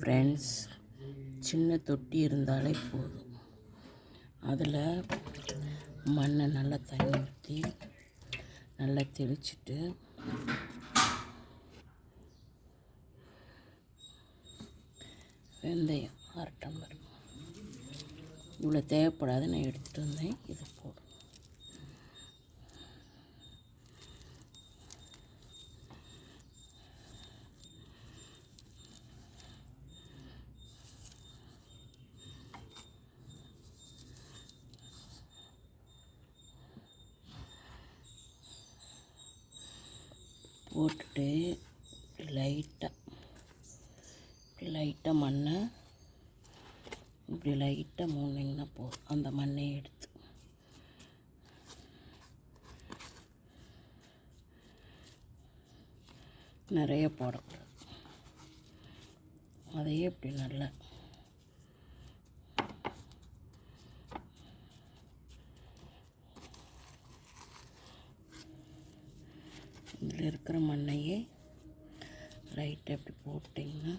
Friends, சின்ன தொட்டி இருந்தாலே போதும். அதில் மண்ணை நல்லா தண்ணி ஊற்றி நல்லா தெளிச்சிட்டு வெந்தயம் 1/2 டம்ளர், இவ்வளோ தேவைப்படாது, நான் எடுத்துகிட்டு வந்தேன். இது போடும். போட்டுட்டு லைட்டாக மண்ணை இப்படி லைட்டாக மூடினீங்கன்னா போதும். அந்த மண்ணையை எடுத்து நிறைய போடக்கூடாது. அதையே இப்படி நல்லா இதில் இருக்கிற மண்ணையே லைட்டாக இப்படி போட்டிங்கன்னா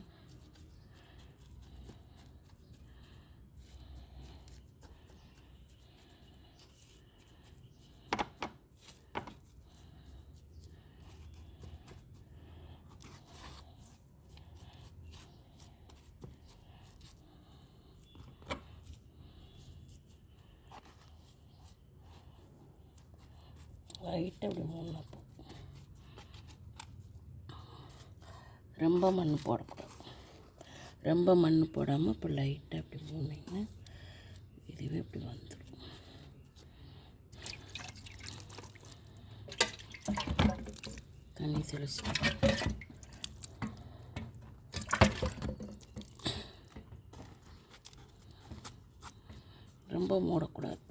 லைட்டாக இப்படி மூணு போ. ரொம்ப மண் போடக்கூடாது. ரொம்ப மண் போடாமல் இப்போ லைட்டாக இப்படி மூணிங்கன்னா இதுவே இப்படி வந்துடும். தண்ணி தெளிச்சு ரொம்ப மூடக்கூடாது.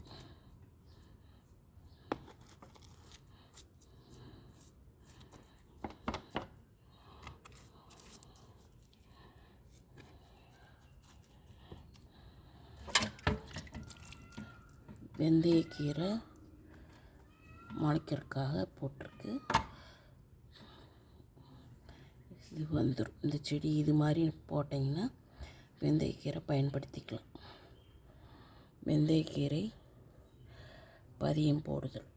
வெந்தயக்கீரை முளைக்கிறதுக்காக போட்டிருக்கு. இது வந்துடும். இந்த செடி இது மாதிரி போட்டிங்கன்னா வெந்தயக்கீரை பயன்படுத்திக்கலாம். வெந்தயக்கீரை பதியம் போடுதல்.